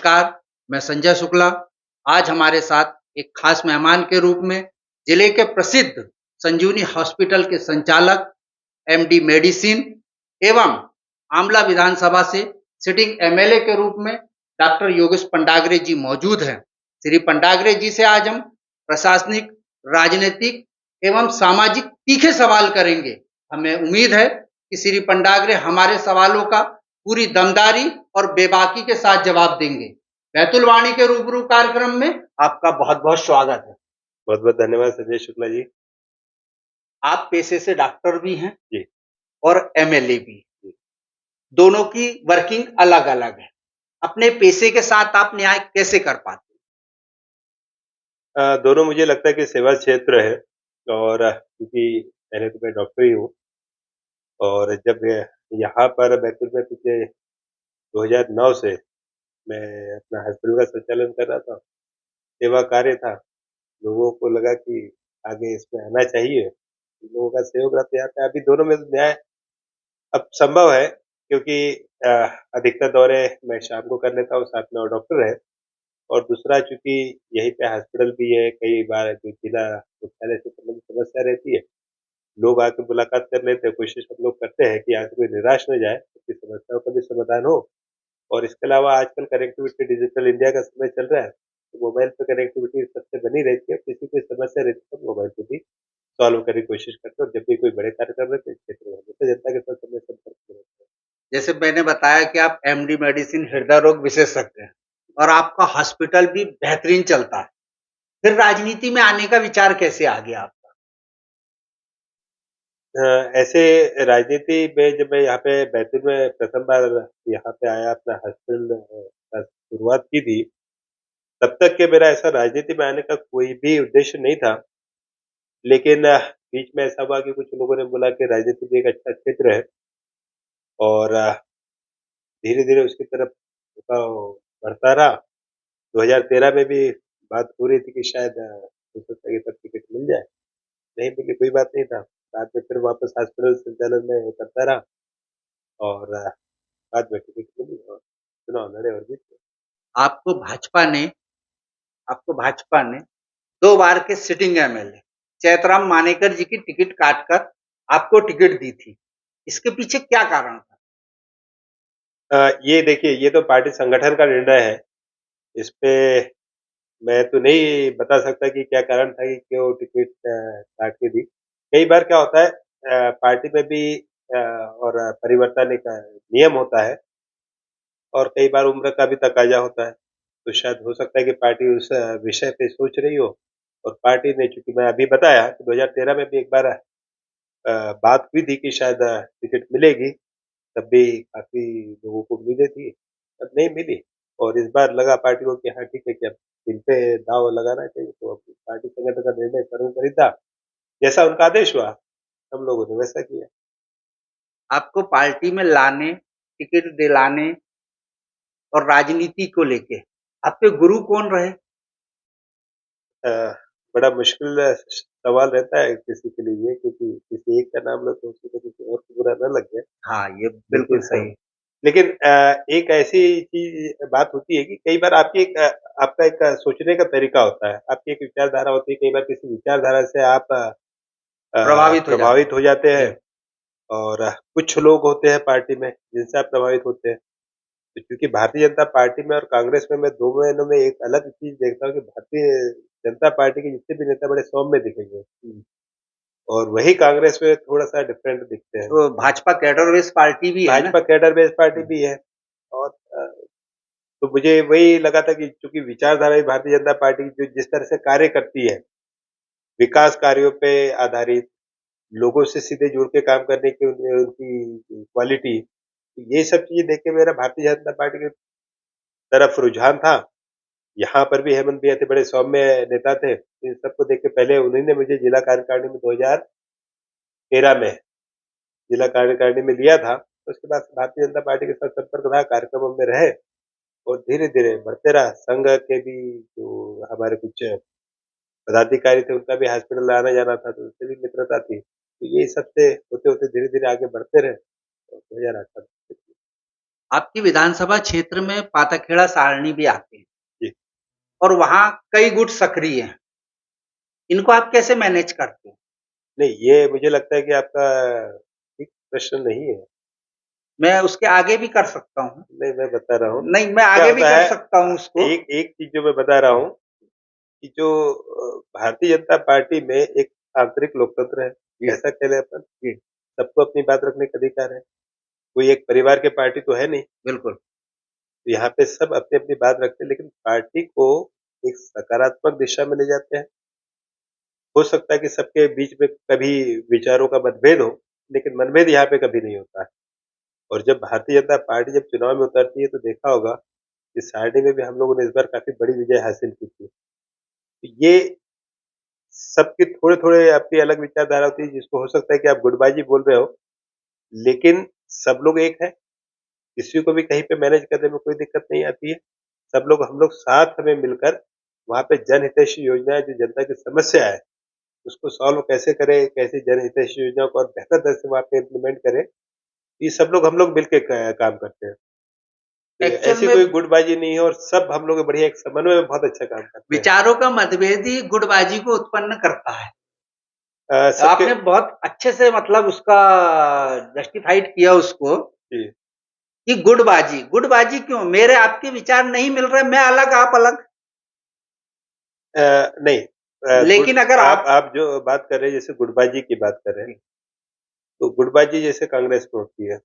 नमस्कार, मैं संजय शुक्ला। आज हमारे साथ एक खास मेहमान के रूप में जिले के प्रसिद्ध संजीवनी हॉस्पिटल के संचालक, एमडी मेडिसिन एवं आमला विधानसभा से सिटिंग एमएलए के रूप में डॉक्टर योगेश पंडाग्रे जी मौजूद हैं। श्री पंडाग्रे जी से आज हम प्रशासनिक, राजनीतिक एवं सामाजिक तीखे सवाल करेंगे। हमें उम्मीद है कि श्री पंडाग्रे हमारे सवालों का पूरी दमदारी और बेबाकी के साथ जवाब देंगे। बैतुल वाणी के रूबरू कार्यक्रम में आपका बहुत-बहुत स्वागत है। बहुत-बहुत धन्यवाद संजय शुक्ला जी। आप पेशे से डॉक्टर भी हैं जी, और एमएलए भी। जी। दोनों की वर्किंग अलग-अलग है। अपने पेशे के साथ आप न्याय कैसे कर पाते हैं? दोनों मुझे लगता है कि सेवा क्षेत्र है और क्योंकि पहले तो मैं डॉक्टर ही हूँ और जब यहाँ पर बैतूल में पिछले 2009 से मैं अपना हॉस्पिटल का संचालन कर रहा था, सेवा कार्य था। लोगों को लगा कि आगे इसमें आना चाहिए, लोगों का सहयोग रहता है यहाँ पे। अभी दोनों में तो न्याय अब संभव है क्योंकि अ, अधिकतर दौरे मैं शाम को कर लेता हूँ, साथ में और डॉक्टर है। और दूसरा चूँकि यहीं पे हॉस्पिटल भी है, कई बार जो जिला मुख्यालय से संबंधित समस्या रहती है, लोग आके मुलाकात कर लेते हैं, कोशिश हम लोग करते हैं कि यहाँ से कोई निराश ना जाए, उसकी समस्याओं का भी समाधान हो। और इसके अलावा आजकल कनेक्टिविटी डिजिटल इंडिया का समय चल रहा है, तो मोबाइल पे कनेक्टिविटी सबसे बनी रहती है, किसी कोई समस्या रहती है तो मोबाइल पे भी सॉल्व करने की कोशिश करते हैं और जब भी कोई बड़े कार्य कर रहे थे, इस क्षेत्र में हमेशा जनता के साथ समय संपर्क में रहते हैं। जैसे मैंने बताया कि आप एमडी मेडिसिन हृदय रोग विशेषज्ञ हैं और आपका हॉस्पिटल भी बेहतरीन चलता है। फिर राजनीति में आने का विचार कैसे आ गया आपका? अ, ऐसे राजनीति में जब मैं यहाँ पे बैतूल में प्रथम बार यहाँ पे आया अपना हॉस्पिटल का शुरुआत की थी, तब तक के मेरा ऐसा राजनीति में आने का कोई भी उद्देश्य नहीं था। लेकिन बीच में ऐसा हुआ कि कुछ लोगों ने बोला कि राजनीति भी एक अच्छा क्षेत्र है और धीरे-धीरे उसकी तरफ झुकाव बढ़ता रहा। 2013 में भी बात हो रही थी कि शायद हो सकता है कि तब टिकट मिल जाए, नहीं मिली कोई बात नहीं था। बाद में फिर वापस हॉस्पिटल संचालन में करता रहा और बाद में टिकट मिली और चुनाव लड़े और जीत गए। आपको भाजपा ने आपको भाजपा ने 2 बार के सिटिंग एमएलए चैतराम मानेकर जी की टिकट काटकर आपको टिकट दी थी। इसके पीछे क्या कारण था? ये देखिए ये तो पार्टी संगठन का निर्णय है। इसपे मैं तो नहीं बता सकता कि क्या कारण था कि क्यों टिकट काट के दी। कई बार क्या होता है पार्टी में भी और परिवर्तन एक नियम होता है और कई बार उम्र का भी तकाज़ा होता है। तो शायद हो सकता है कि पार्टी उस विषय पे सोच रही हो और पार्टी ने चूँकि मैं अभी बताया कि 2013 में भी एक बार बात हुई थी कि शायद टिकट मिलेगी, तब भी काफ़ी लोगों को उम्मीदें थी, तब नहीं मिली और इस बार लगा पार्टी को कि हाँ ठीक है कि अब इन पे दाँव लगाना चाहिए, तो अब पार्टी संगठन का निर्णय सर्वोपरि था। जैसा उनका आदेश हुआ, हम लोगों ने वैसा किया। आपको पार्टी में लाने, टिकट दिलाने और राजनीति को लेके आपके गुरु कौन रहे? अ, बड़ा मुश्किल सवाल रहता है किसी के लिए ये क्योंकि किसी एक का नाम लो तो उसको किसी और को बुरा ना लग जाए। हाँ, ये बिल्कुल लेकिन सही। लेकिन एक ऐसी चीज़ बात होती है कि कई बार आपकी एक आपका एक सोचने का तरीका होता है, आपकी एक विचारधारा होती है, कई बार किसी विचारधारा से आप प्रभावित हो जाते हैं। प्रभावित हो जाते जी। हैं और कुछ लोग होते हैं पार्टी में जिनसे आप प्रभावित होते हैं। तो क्योंकि भारतीय जनता पार्टी में और कांग्रेस में मैं दोनों में एक अलग चीज़ देखता हूँ कि भारतीय जनता पार्टी के जितने भी नेता बड़े सौम्य दिखेंगे हुँ। और वही कांग्रेस में थोड़ा-सा डिफरेंट दिखते हैं। तो भाजपा कैडर बेस पार्टी भी है ना? भाजपा कैडर बेस्ड पार्टी हुँ। भी है और तो मुझे वही लगा था कि चूँकि विचारधारा ही भारतीय जनता पार्टी जो जिस तरह से कार्य करती है, विकास कार्यों पे आधारित, लोगों से सीधे जुड़ के काम करने की उनकी क्वालिटी, ये सब चीज़ें देख के मेरा भारतीय जनता पार्टी की तरफ रुझान था। यहाँ पर भी हेमंत भैया थे, बड़े सौम्य नेता थे। इन सबको देख के पहले उन्हीं ने मुझे जिला कार्यकारिणी में 2013 में जिला कार्यकारिणी में लिया था। तो उसके बाद से भारतीय जनता पार्टी के साथ संपर्क रहा, कार्यक्रमों में रहे और धीरे-धीरे बढ़ते रहा। संघ के भी जो हमारे कुछ पदाधिकारी थे, उनका भी हॉस्पिटल आना-जाना था, तो उनसे भी मित्रता थी। तो ये सब से होते-होते धीरे-धीरे आगे बढ़ते रहे और 2008 तक आपकी विधानसभा क्षेत्र में पाताखेड़ा सारणी भी आते हैं जी। और वहाँ कई गुट सक्रिय हैं। इनको आप कैसे मैनेज करते हो? नहीं, ये मुझे लगता है कि आपका ठीक प्रश्न नहीं है। मैं उसके आगे भी कर सकता हूँ। नहीं, मैं बता रहा हूँ। नहीं, मैं क्या आगे भी होता कर है सकता हूँ उसको। एक एक चीज़ जो मैं बता रहा हूँ कि जो भारतीय जनता पार्टी में एक आंतरिक लोकतंत्र है, जी, ऐसा कह लें अपन। जी, सबको अपनी बात रखने का अधिकार है। कोई एक परिवार की पार्टी तो है नहीं। बिल्कुल। तो यहाँ पे सब अपनी-अपनी बात रखते हैं, लेकिन पार्टी को एक सकारात्मक दिशा में ले जाते हैं। हो सकता है कि सबके बीच में कभी विचारों का मतभेद हो, लेकिन मनभेद यहाँ पे कभी नहीं होता है। और जब भारतीय जनता पार्टी जब चुनाव में उतरती है, तो देखा होगा कि सारणी में भी हम लोगों ने इस बार काफ़ी बड़ी विजय हासिल की थी। तो ये सबके थोड़े-थोड़े अपनी अलग विचारधारा होती है, जिसको हो सकता है कि आप गुटबाजी बोल रहे हो, लेकिन सब लोग एक हैं। किसी को भी कहीं पे मैनेज करने में कोई दिक्कत नहीं आती है। सब लोग हम लोग साथ में मिलकर वहाँ पे जनहितैषी योजनाएँ जो जनता की समस्या है, उसको सॉल्व कैसे करें, कैसे जनहितैषी योजना को और बेहतर तरह से वहाँ पे इम्प्लीमेंट करें, ये सब लोग हम लोग मिल के क काम करते हैं। तो एक्चुअल ऐसी में कोई गुटबाजी नहीं है और सब हम लोग बढ़िया एक समन्वय में बहुत अच्छा काम करते हैं। विचारों का मतभेद ही गुटबाजी को उत्पन्न करता है। सबके आपने बहुत अच्छे से मतलब उसका जस्टिफाइड किया उसको जी। कि गुटबाजी, गुटबाजी क्यों? मेरे आपके विचार नहीं मिल रहे, मैं अलग, आप अलग। नहीं गुट लेकिन अगर आप आप जो बात कर रहे हैं जैसे गुटबाजी की बात कर रहे हैं, तो गुटबाजी जैसे कांग्रेस में होती है।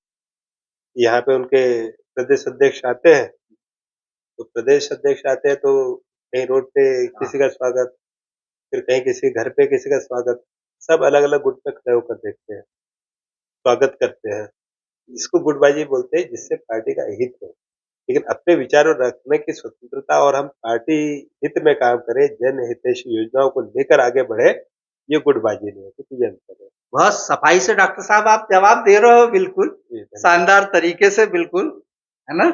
यहाँ पे उनके प्रदेश अध्यक्ष आते हैं, तो प्रदेश अध्यक्ष आते हैं तो कहीं रोड पे हाँ, किसी का स्वागत, फिर कहीं किसी के घर पे किसी का स्वागत, सब अलग-अलग गुट में खड़े होकर देखते हैं, स्वागत करते हैं। इसको गुटबाजी बोलते हैं जिससे पार्टी का हित हो। लेकिन अपने विचारों रखने की स्वतंत्रता और हम पार्टी हित में काम करें, जनहितैषी योजनाओं को लेकर आगे बढ़े, ये गुटबाजी नहीं है, क्योंकि ये अंतर है। बहुत सफाई से डॉक्टर साहब आप जवाब दे रहे हो बिल्कुल, जी, धन्यवाद। शानदार तरीके से बिल्कुल, है ना?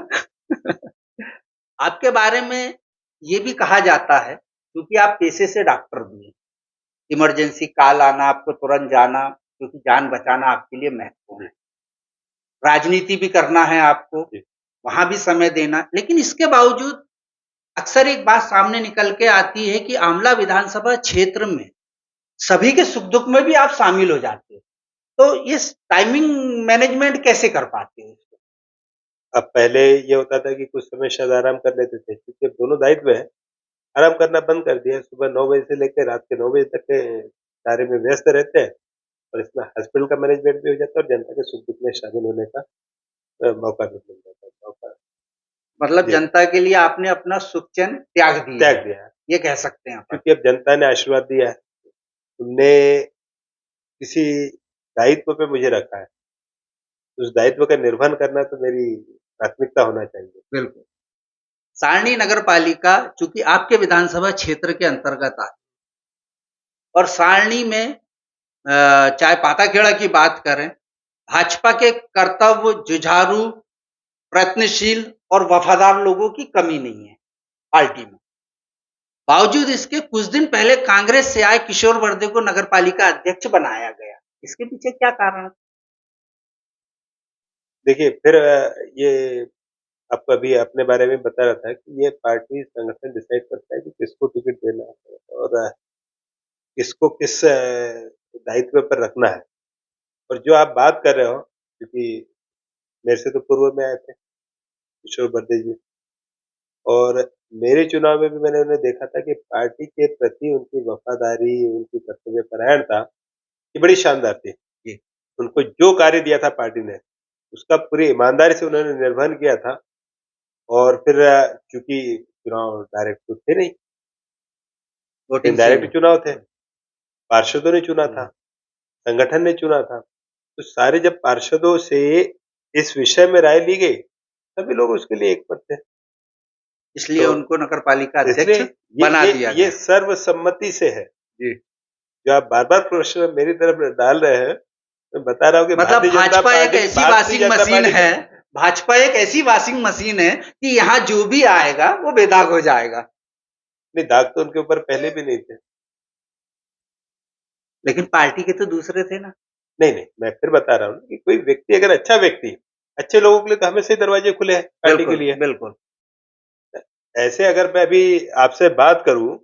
आपके बारे में ये भी कहा जाता है, क्योंकि आप पेशे से डॉक्टर भी हैं, इमरजेंसी कॉल आना, आपको तुरंत जाना, क्योंकि जान बचाना आपके लिए महत्वपूर्ण है। राजनीति भी करना है आपको, जी, वहाँ भी समय देना, लेकिन इसके बावजूद अक्सर एक बात सामने निकल के आती है कि आंवला विधानसभा क्षेत्र में सभी के सुख-दुख में भी आप शामिल हो जाते हो। तो इस टाइमिंग मैनेजमेंट कैसे कर पाते हो इसको? अब पहले ये होता था कि कुछ समय शायद आराम कर लेते थे, क्योंकि अब दोनों दायित्व है। आराम करना बंद कर दिया है, सुबह 9 बजे से लेके रात के 9 बजे तक के कार्य में व्यस्त रहते हैं और इसमें हॉस्पिटल का मैनेजमेंट भी हो जाता है और जनता के सुख-दुख में शामिल होने का मौका भी मिल जाता है। मौका मतलब जी, जनता के लिए आपने अपना सुख-चैन त्याग दिए त्याग हैं, दिया है, ये कह सकते हैं अपन। क्योंकि अब जनता ने आशीर्वाद दिया है। उनने किसी दायित्व पे मुझे रखा है, उस दायित्व का निर्वहन करना तो मेरी प्राथमिकता होना चाहिए। बिल्कुल। सारणी नगर पालिका चूँकि आपके विधानसभा क्षेत्र के अंतर्गत आती है और सारणी में चाहे पाताखेड़ा की बात करें, भाजपा के कर्तव्य, जुझारू, प्रयत्नशील और वफ़ादार लोगों की कमी नहीं है पार्टी में। बावजूद इसके कुछ दिन पहले कांग्रेस से आए किशोर वर्दे को नगरपालिका अध्यक्ष बनाया गया। इसके पीछे क्या कारण है? देखिए फिर ये आपको अभी अपने बारे में बता रहा था कि ये पार्टी संगठन डिसाइड करता है कि किसको टिकट देना है और किसको किस दायित्व पर रखना है। और जो आप बात कर रहे हो, क्योंकि मेरे से तो पूर्व में आए थे किशोर बर्दे जी, और मेरे चुनाव में भी मैंने उन्हें देखा था कि पार्टी के प्रति उनकी वफ़ादारी, उनकी कर्तव्यपरायणता, ये बड़ी शानदार थी। जी, उनको जो कार्य दिया था पार्टी ने, उसका पूरी ईमानदारी से उन्होंने निर्वहन किया था और फिर चूँकि चुनाव डायरेक्ट तो थे नहीं, वोटिंग से ही इनडायरेक्ट हुआ। चुनाव थे, पार्षदों ने चुना था, हुँ, संगठन ने चुना था। तो सारे जब पार्षदों से इस विषय में राय ली गई, सभी लोग उसके लिए एकमत थे। इसलिए तो उनको नगरपालिका इसलिए अध्यक्ष ये बना ये दिया ये गया। सर्वसम्मति से है। जी। जो आप बार-बार प्रश्न मेरी तरफ डाल रहे हैं, मैं बता रहा हूँ कि मतलब भारतीय जनता पार्टी ने भाजपा एक ऐसी वॉशिंग मशीन है कि यहाँ जो भी आएगा वो बेदाग हो जाएगा। नहीं, दाग तो उनके ऊपर पहले भी नहीं थे। लेकिन पार्टी के तो दूसरे थे ना। नहीं, नहीं, मैं फिर बता रहा हूँ कि कोई व्यक्ति अगर अच्छा व्यक्ति अच्छे लोगों के लिए तो हमेशा ही दरवाजे खुले हैं पार्टी के बिल्कुल, लिए। बिल्कुल। ऐसे अगर मैं अभी आपसे बात करूं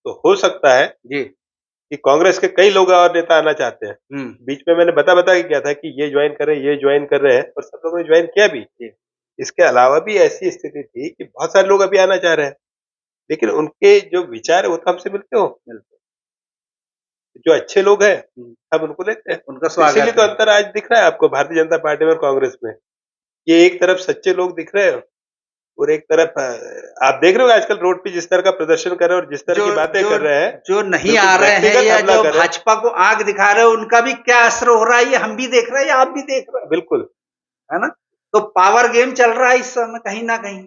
तो हो सकता है जी। कि कांग्रेस के कई लोग और नेता आना चाहते हैं। हुँ। बीच में मैंने बता के किया था कि ये ज्वाइन कर रहे हैं, ये ज्वाइन कर रहे हैं और सब लोगों ने ज्वाइन किया भी। जी। इसके अलावा भी ऐसी स्थिति थी कि बहुत सारे लोग अभी आना चाह रहे हैं, लेकिन उनके जो विचार है वो तो हमसे मिलते हो। बिल्कुल। जो अच्छे लोग हैं, हुँ। हम उनको लेते हैं। उनका तो इसीलिए स्वागत तो है। अंतर आज दिख रहा है आपको भारतीय जनता पार्टी में और कांग्रेस में। ये एक तरफ सच्चे लोग दिख रहे हैं और एक तरफ आप देख रहे हो आजकल रोड पे जिस तरह का प्रदर्शन कर रहे हैं और जिस तरह जो की बातें जो कर रहे हैं, जो नहीं बिल्कुल आ रहे हैं व्यक्तिगत या हमला जो कर रहे हैं। भाजपा को आग दिखा रहे हैं, उनका भी क्या असर हो रहा है, ये हम भी देख रहे हैं, या आप भी देख रहे हो, बिल्कुल। है ना? तो पावर गेम चल रहा है इस समय कहीं न कहीं।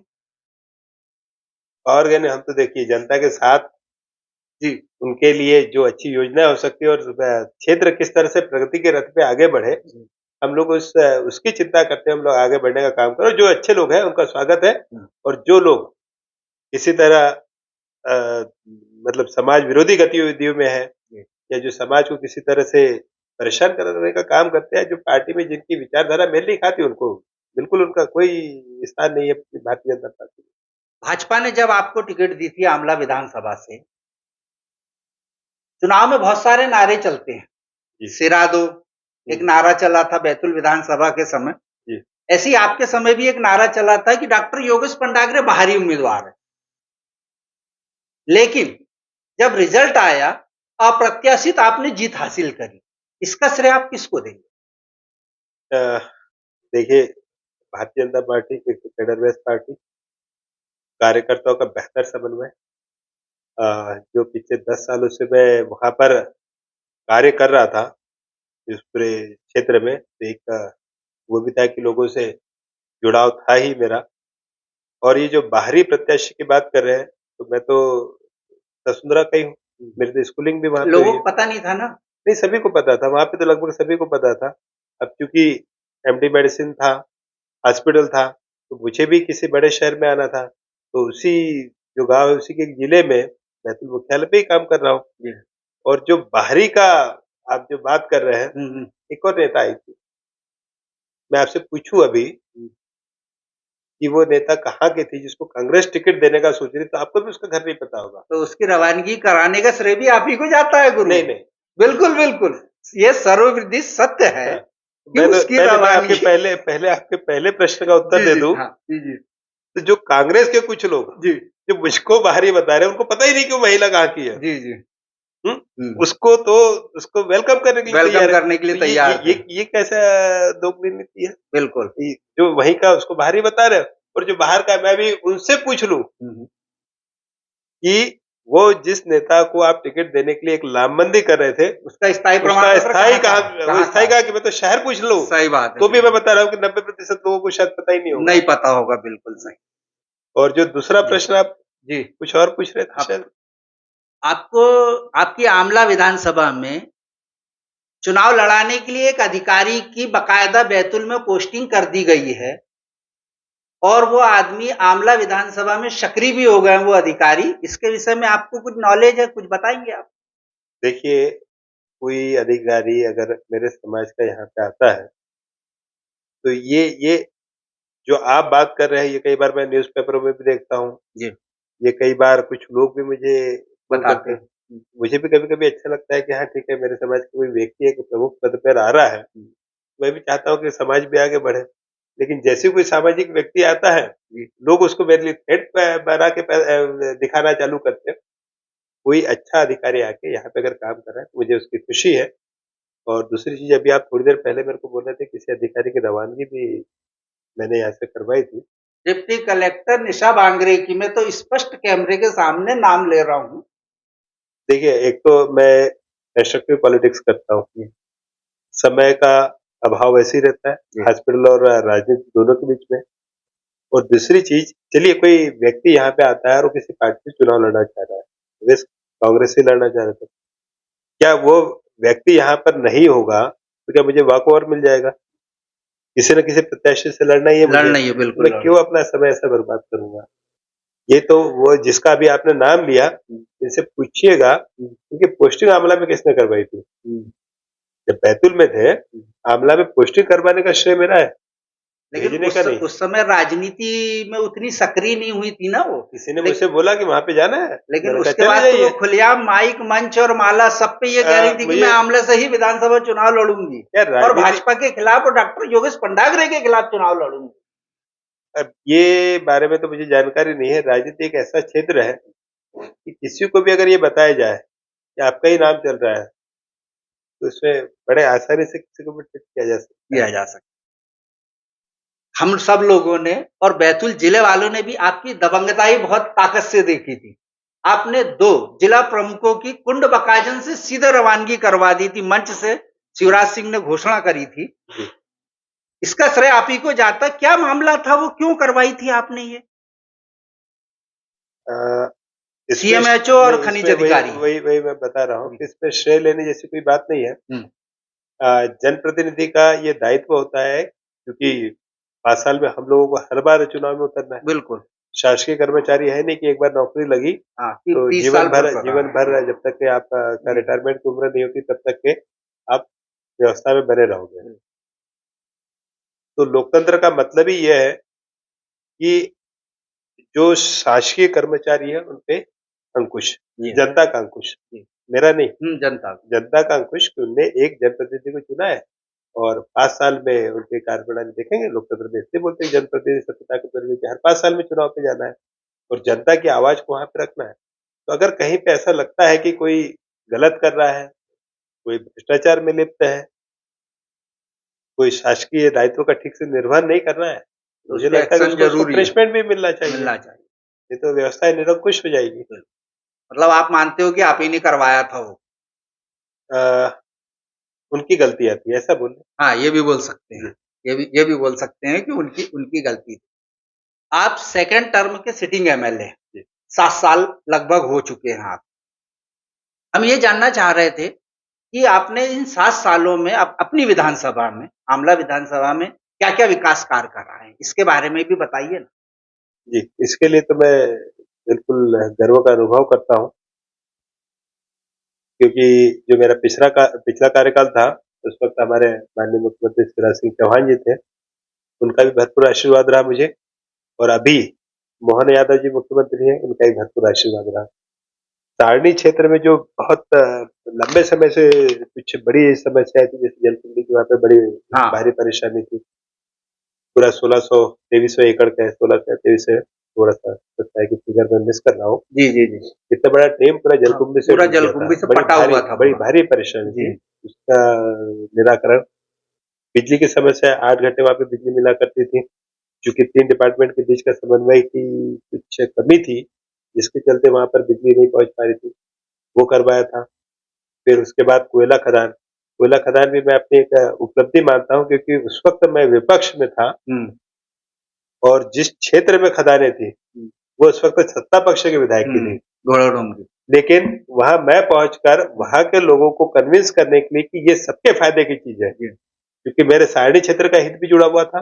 और कहने हम तो देखिए जनता के साथ जी। उनके लिए जो अच्छी योजना हो सकती है और क्षेत्र किस तरह से प्रगति के रथ पे आगे बढ़े, जी। हम लोग उसकी चिंता करते हैं, हम लोग आगे बढ़ने का काम करें और जो अच्छे लोग हैं उनका स्वागत है हुँ। और जो लोग किसी तरह मतलब समाज विरोधी गतिविधियों में है जी। या जो समाज को किसी तरह से परेशान करने का काम करते हैं, जो पार्टी में जिनकी विचारधारा मेल नहीं खाती उनको बिल्कुल उनका कोई स्थान नहीं है भारतीय जनता पार्टी में। भाजपा ने जब आपको टिकट दी थी आंवला विधानसभा से, चुनाव में बहुत सारे नारे चलते हैं। जी, सिरा दो, एक हुँ, नारा चला था बैतूल विधानसभा के समय। जी। ऐसे ही आपके समय भी एक नारा चला था कि डॉक्टर योगेश पंडाग्रे बाहरी उम्मीदवार है। लेकिन जब रिजल्ट आया, अप्रत्याशित आपने जीत हासिल करी। इसका श्रेय आप किसको देंगे? अ, देखिए भारतीय जनता पार्टी एक कैडर बेस्ड पार्टी, कार्यकर्ताओं का बेहतर समन्वय जो पिछले 10 सालों से मैं वहाँ पर कार्य कर रहा था, इस पूरे क्षेत्र में, तो एक वो भी था कि लोगों से जुड़ाव था ही मेरा और ये जो बाहरी प्रत्याशी की बात कर रहे हैं, तो मैं तो वसुंधरा का ही हूँ। मेरी तो स्कूलिंग भी वहाँ पे हुई लोगों है। को पता नहीं था ना। नहीं, सभी को पता था, वहाँ पे तो लगभग सभी को पता था। अब चूँकि एमडी मेडिसिन था, हॉस्पिटल था, तो मुझे भी किसी बड़े शहर में आना था, तो उसी जो गाँव है, उसी के एक जिले में बैतूल मुख्यालय पे ही काम कर रहा हूँ जी। और जो बाहरी का आप जो बात कर रहे हैं, हुँ, हुँ। एक और नेता आई थी। मैं आपसे पूछूँ अभी कि वो नेता कहाँ की थी जिसको कांग्रेस टिकट देने का सोच रही, तो आपको भी उसका घर नहीं पता होगा। तो उसकी रवानगी कराने का श्रेय भी आप ही को जाता है गुरु। नहीं, नहीं। बिल्कुल, बिल्कुल। ये सर्वविदित सत्य है हाँ, कि उसकी मैं आपके रवानगी पहले पहले आपके पहले प्रश्न का उत्तर जी, दे जी। दूँ, हाँ। जी, जी। तो जो कांग्रेस के कुछ लोग, जी। जो मुझको बाहरी बता रहे हैं, उनको पता ही नहीं कि वो महिला कहाँ की है। जी, जी। हुँ? हुँ। उसको तो उसको वेलकम करने के लिए वेलकम तैयार है। करने के लिए तो तैयार थे। ये कैसा दोगली नीति है? बिल्कुल। कि जो वहीं का उसको बाहरी बता रहे हैं और जो बाहर का मैं भी उनसे पूछ लूँ हुँ, हुँ। कि वो जिस नेता को आप टिकट देने के लिए एक लामबंदी कर रहे थे, उसका स्थायी प्रमाण उसका पत्र स्थायी कहाँ का है? वो कहाँ का स्थायी है? कहा कि मैं तो शहर पूछ लूँ, सही बात है, तो भी मैं बिल्कुल। बता रहा हूँ कि 90% लोगों को शायद पता ही नहीं होगा। नहीं पता होगा, बिल्कुल सही। और जो दूसरा जी, प्रश्न आप जी। कुछ और पूछ रहे थे आप शायद? आपको आपकी आंवला विधानसभा में चुनाव लड़ाने के लिए एक अधिकारी की बाकायदा बैतूल में पोस्टिंग कर दी गई है और वो आदमी आंवला विधानसभा में सक्रिय भी हो गए हैं वो अधिकारी। इसके विषय में आपको कुछ नॉलेज है, कुछ बताएँगे आप? देखिए, कोई अधिकारी अगर मेरे समाज का यहाँ पे आता है, तो ये जो आप बात कर रहे हैं, ये कई बार मैं न्यूज़पेपरों में भी देखता हूँ। जी, ये कई बार कुछ लोग भी मुझे फ़ोन बताते करते हैं। हैं। हुँ, मुझे भी कभी-कभी अच्छा लगता है कि हाँ, ठीक है, मेरे समाज का कोई व्यक्ति एक प्रमुख पद पर आ रहा है। हुँ, मैं भी चाहता हूँ कि समाज भी आगे बढ़े। लेकिन जैसे ही कोई सामाजिक व्यक्ति आता है, जी, लोग उसको मेरे लिए थ्रेट ब बना के दिखाना चालू करते हैं। कोई अच्छा अधिकारी आके यहाँ पे अगर काम कर रहा है, तो मुझे उसकी खुशी है। और दूसरी चीज़ अभी आप थोड़ी देर पहले मेरे को बोल रहे थे किसी अधिकारी की रवानगी भी मैंने यहाँ से करवाई थी। डिप्टी कलेक्टर निशा बांगरे की मैं तो स्पष्ट कैमरे के सामने नाम ले रहा हूँ। देखिए, एक तो मैं कंस्ट्रक्टिव पॉलिटिक्स करता हूँ। जी, समय का अभाव ऐसे ही रहता है, जी, हॉस्पिटल और राजनीति दोनों के बीच में। और दूसरी चीज़, चलिए कोई व्यक्ति यहाँ पे आता है और वो किसी पार्टी से चुनाव लड़ना चाह रहा है, वैसे कांग्रेस से लड़ना चाह रहा था। क्या वो व्यक्ति यहाँ पर नहीं होगा, तो क्या मुझे वॉक ओवर मिल जाएगा? किसी न किसी प्रत्याशी से लड़ना ही है मुझे, लड़ना ही है, तो बिल्कुल मैं लड़ना। क्यों अपना समय ऐसा बर्बाद करूँगा? ये तो वो जिसका अभी आपने नाम लिया, इनसे पूछिएगा उनकी पोस्टिंग आंवला में किसने करवाई थी? हुँ, जब बैतूल में थे, हुँ। आंवला में पोस्टिंग करवाने का श्रेय मेरा है। लेकिन भेजने का नहीं। उस समय राजनीति में उतनी सक्रिय नहीं हुई थी ना वो। किसी ने मुझसे बोला कि वहां पे जाना है, लेकिन मैंने कहा उसके चले बाद तो वो जाइए। खुलेआम माइक मंच और माला सब पे ये कह रही थी कि मैं मुझे आमले से ही विधानसभा चुनाव लड़ूंगी यार और राजनीति, भाजपा के खिलाफ और डॉक्टर योगेश पंडागरे के खिलाफ चुनाव लड़ूंगी। अब ये बारे में तो मुझे जानकारी नहीं है। राजनीति एक ऐसा क्षेत्र है कि किसी को भी अगर ये बताया जाए कि आपका ही नाम चल रहा है, तो इसमें बड़े आसानी से किसी को भी ट्रिक किया जा सकता है। किया जा सकता। हम सब लोगों ने और बैतूल जिले वालों ने भी आपकी दबंगताई बहुत ताकत से देखी थी। आपने 2 जिला प्रमुखों की कुंड बकाजन से सीधे रवानगी करवा दी थी। मंच से शिवराज सिंह ने घोषणा करी थी। जी। इसका श्रेय आप ही को जाता। क्या मामला था वो, क्यों करवाई थी आपने ये? अ, इसमें सीएमएचओ और नहीं, खनिज इसमें वही अधिकारी। वही वही मैं बता रहा हूँ कि इसमें श्रेय लेने जैसी कोई बात नहीं है। हुँ, जनप्रतिनिधि का ये दायित्व होता है, क्योंकि 5 साल में हम लोगों को हर बार चुनाव में उतरना है। बिल्कुल। शासकीय कर्मचारी है नहीं कि एक बार नौकरी लगी हाँ, तो 30 साल भर कर रहा जीवन है। भर जब तक कि आपका जी। रिटायरमेंट की उम्र नहीं होती तब तक के आप व्यवस्था में बने रहोगे। तो लोकतंत्र का मतलब ही ये है कि जो शासकीय कर्मचारी है उन पे अंकुश, जी हाँ। जनता का अंकुश, जी। मेरा नहीं, जनता। जनता का अंकुश कि उनने एक जनप्रतिनिधि को चुना है और 5 साल में उनकी कार्यप्रणाली देखेंगे। लोकतंत्र में इसलिए बोलते हैं जनप्रतिनिधि सत्यता के परिचय कि हर 5 साल में चुनाव पे जाना है और जनता की आवाज को वहां पे रखना है। तो अगर कहीं पे ऐसा लगता है कि कोई गलत कर रहा है, कोई भ्रष्टाचार में लिप्त है, कोई शासकीय दायित्व का ठीक से निर्वहन नहीं कर रहा है, तो मुझे उसपे लगता है कि एक्शन उसको उसको ज़रूरी है, पनिशमेंट भी मिलना चाहिए। मिलना चाहिए। नहीं तो व्यवस्था निरंकुश हो जाएगी। मतलब आप मानते हो कि आप ही ने करवाया था वो? अ, उनकी गलतियाँ थी, ऐसा बोलें। हाँ, ये भी बोल सकते हैं। जी, ये भी बोल सकते हैं कि उनकी उनकी गलती थी। आप सेकंड टर्म के सिटिंग एमएलए हैं। जी। 7 साल लगभग हो चुके हैं आप। हम ये जानना चाह रहे थे कि आपने इन 7 सालों में अपनी विधानसभा में, आमला विधानसभा में क्या-क्या विकास कार्य करा है? इसके बारे में भी बताइए ना। जी, इसके लिए तो मैं बिल्कुल गर्व का अनुभव करता हूँ, क्योंकि जो मेरा पिछला कार्यकाल था, उस वक़्त हमारे माननीय मुख्यमंत्री शिवराज सिंह चौहान जी थे, उनका भी भरपूर आशीर्वाद रहा मुझे और अभी मोहन यादव जी मुख्यमंत्री हैं, उनका भी भरपूर आशीर्वाद रहा। सारणी क्षेत्र में जो बहुत लंबे समय से कुछ बड़ी समस्याएँ थी, जैसे जलकुंभी की वहाँ पे बड़ी हाँ। भारी परेशानी थी। पूरा 2300 एकड़ का है, 16 से 23 है, थोड़ा-सा लगता है कि फिगर मैं मिस कर रहा हूँ। जी, जी, जी। इतना बड़ा डैम पूरा हाँ, जलकुंभी से पूरा डूब गया था। जलकुंभी से पटा हुआ था बड़ी पूरा। भारी परेशानी जी। थी। उसका निराकरण, बिजली की समस्या, 8 घंटे वहाँ पे बिजली मिला करती थी। चूँकि 3 डिपार्टमेंट के बीच का समन्वय की कुछ कमी थी, जिसके चलते वहाँ पर बिजली नहीं पहुँच पा रही थी, वो करवाया था। फिर उसके बाद कोयला खदान भी मैं अपनी एक उपलब्धि मानता हूँ, क्योंकि उस वक़्त मैं विपक्ष में था हुँ, और जिस क्षेत्र में खदानें थी, हुँ, वो उस वक़्त सत्ता पक्ष के विधायक की हुँ। थी। घोड़ा-डोंगरी। लेकिन वहाँ मैं पहुँचकर वहाँ के लोगों को कन्विंस करने के लिए कि ये सबके फ़ायदे की चीज़ है, जी। क्योंकि मेरे सारणी क्षेत्र का हित भी जुड़ा हुआ था।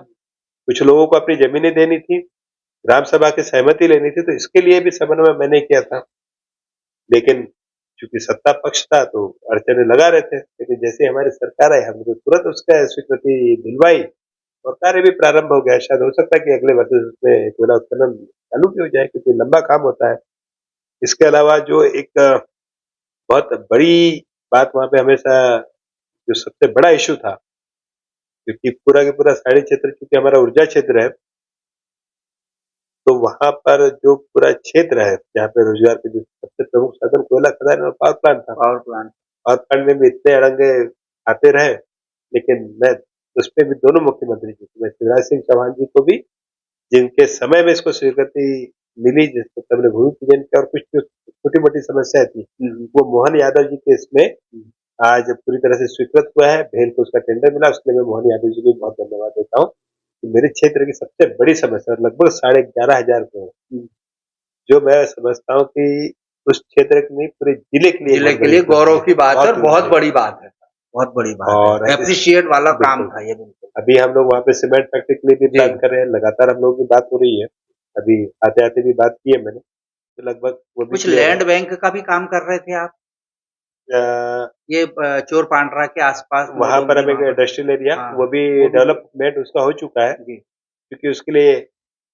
कुछ लोगों को अपनी ज़मीनें देनी थी, ग्राम सभा की सहमति लेनी थी, तो इसके लिए भी समन्वय मैंने किया था। लेकिन चूँकि सत्ता पक्ष था तो अड़चनें लगा रहे थे, लेकिन जैसे ही हमारी सरकार आई, हमने तो तुरंत उसका स्वीकृति दिलवाई और कार्य भी प्रारंभ हो गया। शायद हो सकता है कि अगले वर्ष उसमें कोयला उत्खनन चालू भी हो जाए, क्योंकि लंबा काम होता है। इसके अलावा जो एक बहुत बड़ी बात वहाँ पे हमेशा, जो सबसे बड़ा इश्यू था, क्योंकि पूरा का पूरा शहरी क्षेत्र चूँकि हमारा ऊर्जा क्षेत्र है, तो वहाँ पर जो पूरा क्षेत्र है, जहाँ पे रोज़गार के जो सबसे प्रमुख साधन कोयला खदान और पावर प्लांट था। Power plant. पावर प्लांट में भी इतने अड़ंगे आते रहे, लेकिन मैं उसमें भी दोनों मुख्यमंत्री जी, मैं शिवराज सिंह चौहान जी को भी, जिनके समय में इसको स्वीकृति मिली, जिसको हमने भूमि पूजन किया और कुछ जो छोटी-मोटी समस्याएँ थी, हुँ, वो मोहन यादव जी के इसमें हुँ। आज पूरी तरह से स्वीकृत हुआ है। भेल को उसका टेंडर मिला, उसके लिए मैं मोहन यादव जी को बहुत धन्यवाद देता हूँ कि मेरे क्षेत्र की सबसे बड़ी समस्या और लगभग 11,500 करोड़, हुँ। जो मैं समझता हूँ कि उस क्षेत्र के नहीं, पूरे जिले के लिए जिले बहुत के बड़ी लिए उपलब्धि गौरव है, की बात है और बहुत बहुत उपलब्धि बड़ी बात है। बहुत बड़ी है। बात और है। इस एप्रिशिएट वाला काम बिल्कुल, था ये बिल्कुल। अभी हम लोग वहाँ पे सीमेंट फैक्ट्री के लिए भी जी। प्लान कर रहे हैं, लगातार हम लोगों की बात हो रही है। अभी आते-आते भी बात की है मैंने, तो लगभग वो भी कुछ क्लियर है। लैंड बैंक का भी काम कर रहे थे आप? अ, ये चोर पांड्रा के आस-पास वहाँ पर घोड़ा-डोंगरी अब एक वहाँ पर? इंडस्ट्रियल एरिया, हाँ, वो भी वो भी डेवलपमेंट उसका हो चुका है। जी। क्योंकि उसके लिए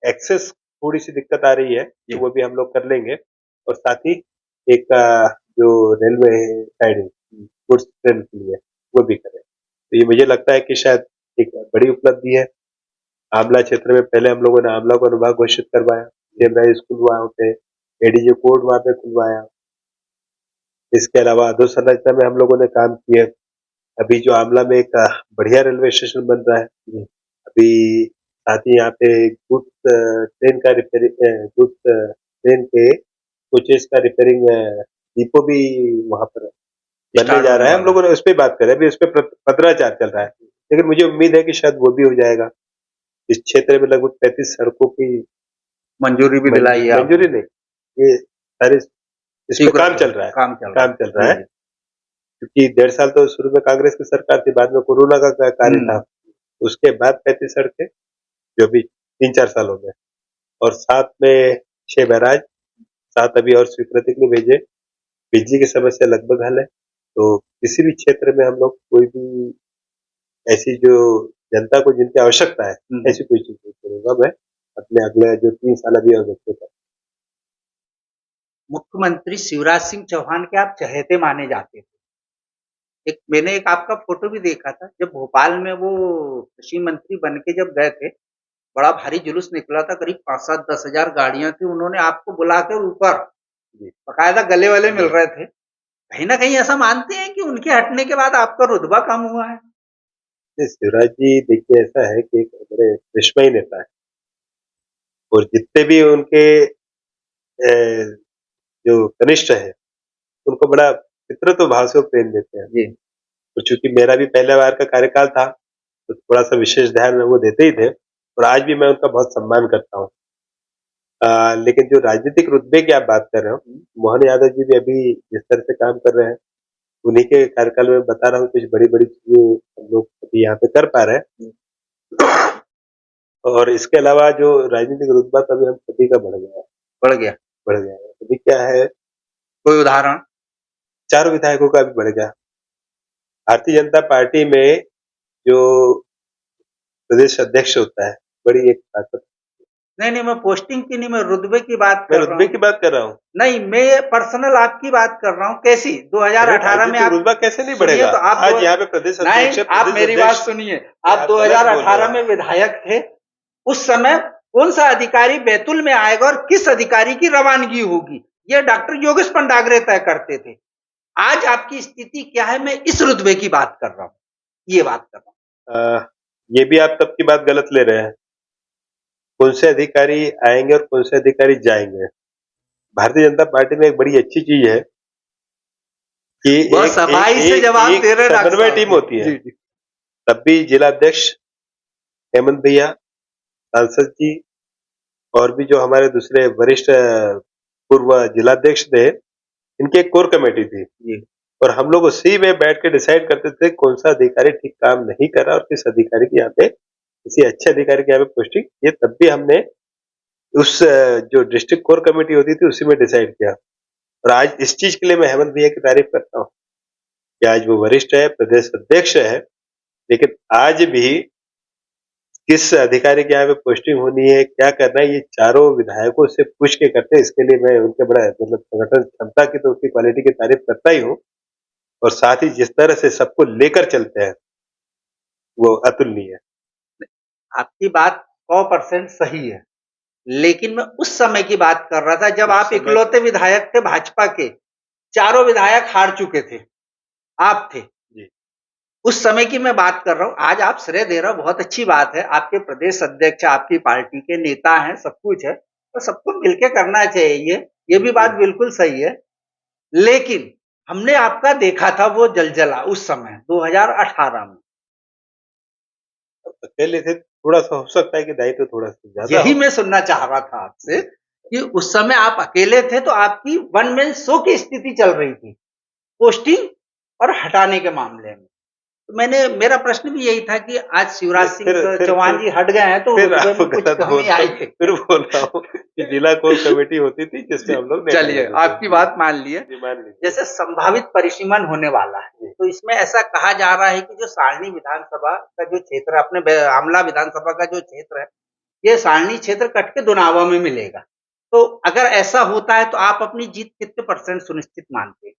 एक्सेस थोड़ी सी दिक्कत आ रही है, जी। तो वो भी हम लोग कर लेंगे। और साथ ही एक जो रेलवे साइड गुड्स ट्रेन के लिए वो भी करें। तो ये मुझे लगता है कि शायद एक बड़ी उपलब्धि है। आमला क्षेत्र में पहले हम लोगों ने आमला को अनुभाग घोषित करवाया, देवराय स्कूल वहाँ पे, एडीजे कोर्ट वहाँ पे खुलवाया। इसके अलावा अधोसंरचना में हम लोगों ने काम किया। अभी जो आमला में एक बढ़िया रेलवे स्टेशन बन रहा है। अभी साथ ही यहाँ पे गुड्स ट्रेन का रिपेयरिंग, गुड्स ट्रेन के कोचेस का रिपेयरिंग डिपो भी वहाँ पर बनने स्टार्ट जा होने रहा है। हम वाला लोगों ने उस पे बात करी, अभी उस पे पत्राचार चल रहा है, लेकिन मुझे उम्मीद है कि शायद वो भी हो जाएगा। इस क्षेत्र में लगभग 35 सड़कों की मंजूरी भी दिलाई है आपको। मंजूरी नहीं, ये सारे इस पे काम स्वीकृत चल रहा है, काम चल रहा काम है। चल रहा जी है। जी। क्योंकि 1.5 साल तो शुरू में कांग्रेस की सरकार थी, बाद में कोरोना का कार्य था। उसके बाद 35 सड़कें जो भी 3-4 साल हो गए, और 7 में 6 बैराज, 7 अभी और स्वीकृति के लिए भेजे। बिजली की समस्या लगभग हल है। तो किसी भी क्षेत्र में हम लोग कोई भी ऐसी जो जनता को जिनकी आवश्यकता है, ऐसी कोई चीज नहीं करूंगा मैं अपने अगले जो 3 साल अभी और बच्चे का। मुख्यमंत्री शिवराज सिंह चौहान के आप चहेते माने जाते थे। मैंने एक आपका फोटो भी देखा था जब भोपाल में वो कृषि मंत्री बन के जब गए थे, बड़ा भारी जुलूस निकला था, करीब 5-7-10 हजार गाड़ियां थी, उन्होंने आपको बुलाकर ऊपर बकायदा गले वाले मिल रहे थे। कहीं ना कहीं ऐसा मानते हैं कि उनके हटने के बाद आपका रुतबा कम हुआ है? शिवराज जी देखिए, ऐसा है कि एक बड़े विस्मयी नेता है, और जितने भी उनके जो कनिष्ठ है उनको बड़ा पितृत्व भाव से वो प्रेम देते हैं। जी। और चूंकि मेरा भी पहले बार का कार्यकाल था, तो थोड़ा सा विशेष ध्यान वो देते ही थे, और आज भी मैं उनका बहुत सम्मान करता हूँ। लेकिन जो राजनीतिक रुतबे की आप बात कर रहे हो, मोहन यादव जी भी अभी जिस तरह से काम कर रहे हैं, उन्हीं के कार्यकाल में बता रहा हूँ, कुछ बड़ी बड़ी चीजें हम लोग अभी यहाँ पे कर पा रहे हैं। और इसके अलावा जो राजनीतिक रुतबा कभी हम सभी का बढ़ गया है, बढ़ गया। बढ़ गया है। अभी क्या है, कोई उदाहरण? 4 विधायकों का भी बढ़ गया। भारतीय जनता पार्टी में जो प्रदेश अध्यक्ष होता है, बड़ी एक ताकत। नहीं नहीं, मैं पोस्टिंग की नहीं, मैं रुतबे की बात मैं कर रहा रुतबे हूँ। की बात कर रहा हूँ। नहीं, मैं पर्सनल आपकी बात कर रहा हूँ। कैसी अरे 2018 में राजनीतिक आप रुतबा कैसे नहीं सुनिए बढ़ेगा? तो आप आज यहाँ पे प्रदेश नहीं, अध्यक्ष है, आप प्रदेश मेरी बात अध्यक्ष सुनिए। आप आप गलत बोल रहे 2018 हो। में विधायक थे, उस समय कौन सा अधिकारी बैतूल में आएगा और किस अधिकारी की रवानगी होगी, ये डॉक्टर योगेश पंडागरे तय करते थे। आज आपकी स्थिति क्या है, मैं इस रुतबे की बात कर रहा हूँ, ये बात कर रहा हूँ। ये भी आप सबकी बात गलत ले रहे हैं। कौन से अधिकारी आएंगे और कौन से अधिकारी जाएंगे? भारतीय जनता पार्टी में एक बड़ी अच्छी चीज है कि वह एक एक सफाई से एक, जवाब एक दे रहे डॉक्टर समन्वय साहब। टीम होती है। जी जी। तब भी जिलाध्यक्ष हेमंत भैया, सांसद जी, और भी जो हमारे दूसरे वरिष्ठ पूर्व जिलाध्यक्ष थे, इनकी एक कोर कमेटी थी। जी। और हम लोग उसी में बैठ के डिसाइड करते थे कौन सा अधिकारी ठीक काम नहीं कर रहा और किस अधिकारी की यहाँ पे, किसी अच्छे अधिकारी की यहाँ पे पोस्टिंग, ये तब भी हमने उस जो डिस्ट्रिक्ट कोर कमेटी होती थी उसी में डिसाइड किया। और आज इस चीज के लिए मैं हेमंत भैया की तारीफ करता हूँ कि आज वो वरिष्ठ है, प्रदेश अध्यक्ष है, लेकिन आज भी किस अधिकारी की यहाँ पे पोस्टिंग होनी है, क्या करना है, ये चारों विधायकों से पूछ के करते हैं। इसके लिए मैं उनके बड़ा मतलब संगठन क्षमता की तो उनकी क्वालिटी की तारीफ करता ही हूँ, और साथ ही जिस तरह से सबको लेकर चलते हैं वो अतुलनीय है। आपकी बात 100% सही है, लेकिन मैं उस समय की बात कर रहा था जब आप इकलौते विधायक थे भाजपा के। चारों विधायक हार चुके थे, आप थे। जी। उस समय की मैं बात कर रहा हूँ। आज आप श्रेय दे रहे हो, बहुत अच्छी बात है। आपके प्रदेश अध्यक्ष आपकी पार्टी के नेता हैं, सब कुछ है, तो सबको मिलके करना चाहिए, ये भी बात बिल्कुल सही है। लेकिन हमने आपका देखा था वो जलजला उस समय 2018 में। अकेले थे, थोड़ा सा हो सकता है कि दायित्व थोड़ा सा ज्यादा यही हो। मैं सुनना चाह रहा था आपसे कि उस समय आप अकेले थे तो आपकी वन मैन शो की स्थिति चल रही थी पोस्टिंग और हटाने के मामले में। तो मेरा प्रश्न भी यही था कि आज शिवराज सिंह चौहान जी हट गए हैं तो फिर रुतबे आप में कुछ गलत कमी आई है। फिर बोल रहा हूँ कि जिला कोर कमेटी होती थी जिसमें हम लोग चलिए, आपकी बात मान लिए। मान लीजिए। जैसे संभावित परिसीमन होने वाला है, तो इसमें ऐसा कहा जा रहा है कि जो सारणी विधानसभा का जो क्षेत्र है, अपने आमला विधानसभा का जो क्षेत्र है, ये सारणी क्षेत्र कट के दोनावा में मिलेगा। तो अगर ऐसा होता है तो आप अपनी जीत कितने % सुनिश्चित मानते हैं?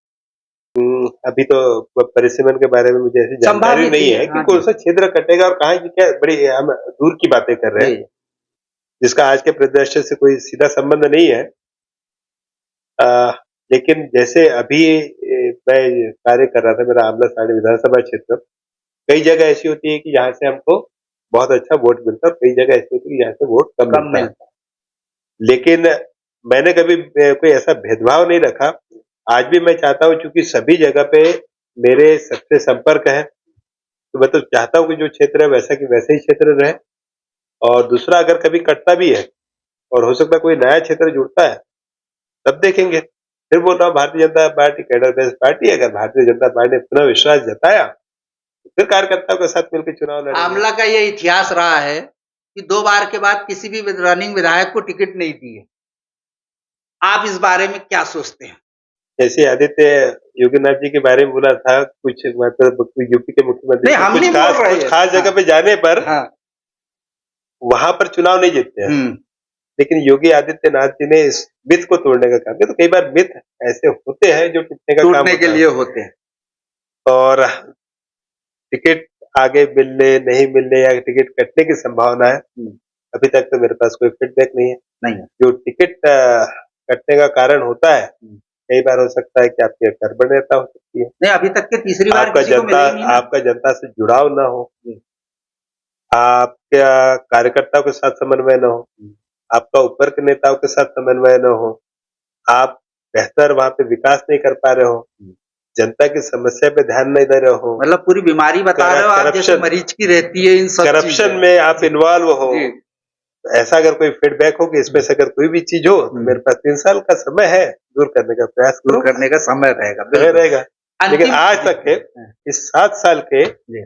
अभी तो परिसीमन के बारे में मुझे ऐसी जानकारी संभावित नहीं ही है है, कि हाँ कौन जी। सा क्षेत्र कटेगा और कहाँ की क्या बड़ी हम दूर की बातें कर रहे हैं, जी, जिसका आज के परिदृश्य से कोई सीधा संबंध नहीं है। अ, लेकिन जैसे अभी मैं कार्य कर रहा था, मेरा आमला साड़ी विधानसभा क्षेत्र, कई जगह ऐसी होती है कि जहाँ से हमको बहुत अच्छा वोट मिलता है और कई जगह ऐसी होती है जहाँ से वोट कम कम मिलता है। मिलता लेकिन मैंने कभी कोई ऐसा भेदभाव नहीं रखा। आज भी मैं चाहता हूँ, चूँकि सभी जगह पे मेरे सबसे संपर्क है, तो मैं तो चाहता हूँ कि जो क्षेत्र है वैसा की वैसे ही क्षेत्र रहे। और दूसरा, अगर कभी कटता भी है और हो सकता है कोई नया क्षेत्र जुड़ता है, तब देखेंगे। फिर बोल रहा हूँ, Bharatiya Janata party cadre based party है। अगर भारतीय जनता पार्टी ने पुनः विश्वास जताया, तो फिर कार्यकर्ताओं के साथ मिलकर चुनाव है। लड़ेंगे। आमला का ये इतिहास रहा है कि 2 बार के बाद किसी भी रनिंग विधायक को टिकट नहीं दी है। आप इस बारे में क्या सोचते हैं? जैसे आदित्य योगीनाथ जी के बारे में बोला था, कुछ मतलब यूपी के मुख्यमंत्री नहीं, को हम नहीं बोल रहे कुछ हैं। खास जगह हाँ, पे जाने पर हाँ। वहां पर चुनाव नहीं जीतते हैं। हुँ, लेकिन योगी आदित्यनाथ जी ने इस मिथ को तोड़ने का काम किया। तो कई बार मिथ ऐसे होते हैं जो टूटने का काम टूटने के होता है। लिए होते हैं। और टिकट आगे मिलने नहीं मिलने या टिकट कटने की संभावना है, हुँ, अभी तक तो मेरे पास कोई फीडबैक नहीं है। नहीं है। जो टिकट कटने का कारण होता है, हुँ। कई बार हो सकता है कि आपकी कर्मण्यता हो सकती है, नहीं, अभी तक के तीसरी बार आपका किसी को जनता मिला ही नहीं ना। आपका जनता से जुड़ाव ना हो, जी, आपका कार्यकर्ताओं के साथ समन्वय न हो, हुँ। आपका ऊपर के नेताओं के साथ समन्वय न हो, आप बेहतर वहाँ पे विकास नहीं कर पा रहे हो, हुँ। जनता की समस्या पे ध्यान नहीं दे रहे हो, मतलब पूरी बीमारी बता रहे हो आप, जैसे करप्शन मरीज की रहती है इन सब करप्शन चीज़ें। में आप जी, इन्वॉल्व हो। जी। ऐसा अगर कोई फीडबैक हो कि इसमें से अगर कोई भी चीज हो, तो मेरे हुँ, पास 3 साल का समय है, दूर करने का प्रयास दूर करो, करने का समय रहेगा, समय बिल्कुल। रहेगा। लेकिन अंतिम आज जी, तक के हाँ, इस 7 साल के जी,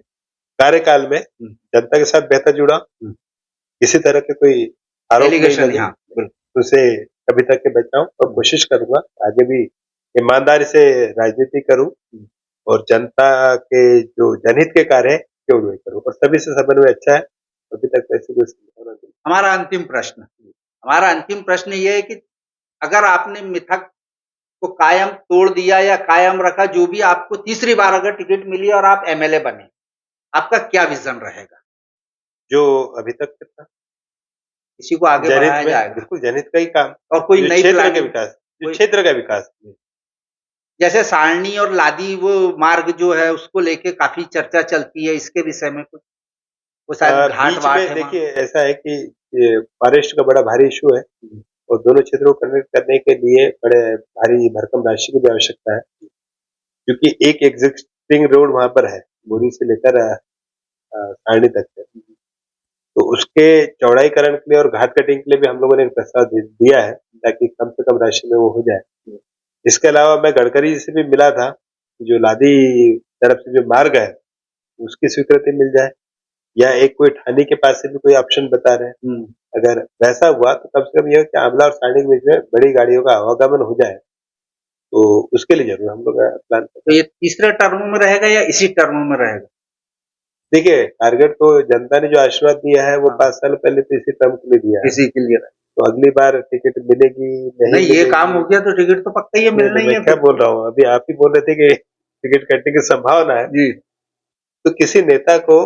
कार्यकाल में हुँ, जनता के साथ बेहतर जुड़ा, हुँ। किसी तरह के कोई आरोप नहीं एलिगेशन लगे, हाँ, बिल्कुल। उसे कभी तक के बचाऊं और हुँ, कोशिश करूंगा आगे भी ईमानदारी से राजनीति करूं हुँ। और जनता के जो जनहित के कार्य है केवल वही करूं और सभी से समन्वय अच्छा है। अभी तक ऐसी कोई संभावना नहीं। हमारा अंतिम प्रश्न, हमारा अंतिम प्रश्न ये है कि अगर आपने मिथक को कायम तोड़ दिया या कायम रखा, जो भी आपको तीसरी बार अगर टिकट मिली और आप एमएलए बने, आपका क्या विज़न रहेगा? जो अभी तक के था, इसी को आगे जनहित बढ़ाया में जाएगा बिल्कुल जनहित का ही काम, और कोई जो नई क्षेत्र के प्लानिंग विकास, जो कोई क्षेत्र का विकास। जैसे सारणी और लादी वो मार्ग जो है उसको लेके काफ़ी चर्चा चलती है, इसके विषय में कुछ? वो शायद बीच घाट-वाट में है वहाँ। देखिए ऐसा है कि ये फॉरेस्ट का बड़ा भारी इशू है हुँ, और दोनों क्षेत्रों को कनेक्ट करने के लिए बड़े भारी भरकम राशि की भी आवश्यकता है, क्योंकि एक एग्जिस्टिंग रोड वहाँ पर है, हुँ, बोरी से लेकर सारणी तक है। तो उसके चौड़ाईकरण के लिए और घाट कटिंग के लिए भी हम लोगों ने एक प्रस्ताव दिया है, ताकि कम से कम राशि में वो हो जाए। हुँ, इसके अलावा मैं गडकरी जी से भी मिला था, जो लादी तरफ से जो मार्ग है, उसकी स्वीकृति मिल जाए या एक कोई ठानी के पास से भी कोई ऑप्शन बता रहे हैं। हुँ। अगर वैसा हुआ तो कम से कम ये है कि आंवला और सारणी के बीच में बड़ी गाड़ियों का आवागमन हो जाए, तो उसके लिए ज़रूर हम लोग प्लान कर तो ये तीसरे टर्म में रहेगा या इसी टर्म में रहेगा? देखिए, टारगेट तो जनता ने जो आशीर्वाद दिया है, वो हाँ, 5 साल पहले तो इसी टर्म के लिए दिया है। इसी के लिए रहेगा। तो अगली बार टिकट मिलेगी, नहीं नहीं, ये काम मिलेगी, हो गया तो टिकट तो पक्का ही है, नहीं मिलना तो ही मैं है क्या फिर। बोल रहा हूँ, अभी आप ही बोल रहे थे कि टिकट कटने की संभावना है, जी। तो किसी नेता को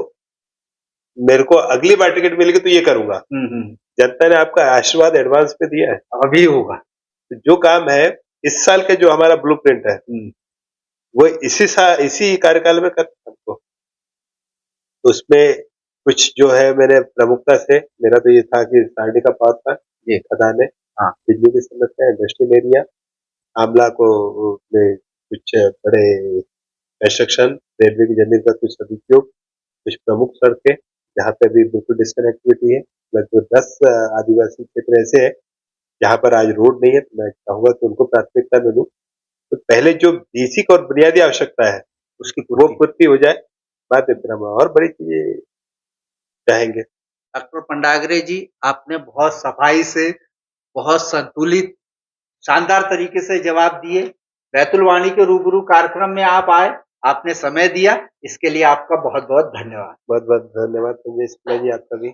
मेरे को अगली बार टिकट मिलेगी तो ये करूँगा। हुँ, हुँ। जनता ने आपका आशीर्वाद एडवांस में दिया है, अभी होगा। तो जो काम है, इस साल का जो हमारा ब्लूप्रिंट है, हुँ, वो इसी कार्यकाल में करना है हमको। तो उसमें कुछ जो है मैंने प्रमुखता से, मेरा तो ये था कि सारणी का पास था, जी। खदानें, हाँ, बिजली की समस्या, इंडस्ट्रियल एरिया, आमला को में कुछ बड़े कंस्ट्रक्शन, रेलवे की जमीन का कुछ सदुपयोग, कुछ प्रमुख सड़कें, जहाँ पे अभी बिल्कुल डिस्कनेक्टिविटी है। लगभग 10 आदिवासी क्षेत्र ऐसे हैं, जहाँ पर आज रोड नहीं है, तो मैं चाहूँगा कि उनको प्राथमिकता मिलूँ। तो पहले जो बेसिक और बुनियादी आवश्यकता है, उसकी वो पूर्ति। पूर्ति हो जाए, बाद में फिर हम और बड़ी चीज़ें चाहेंगे। डॉक्टर पंडागरे जी, आपने बहुत सफाई से, बहुत संतुलित, शानदार तरीके से जवाब दिए। बैतुल वाणी के रूबरू कार्यक्रम में आप आए, आपने समय दिया, इसके लिए आपका बहुत-बहुत धन्यवाद। बहुत-बहुत धन्यवाद संजय शुक्ला जी, आपका भी।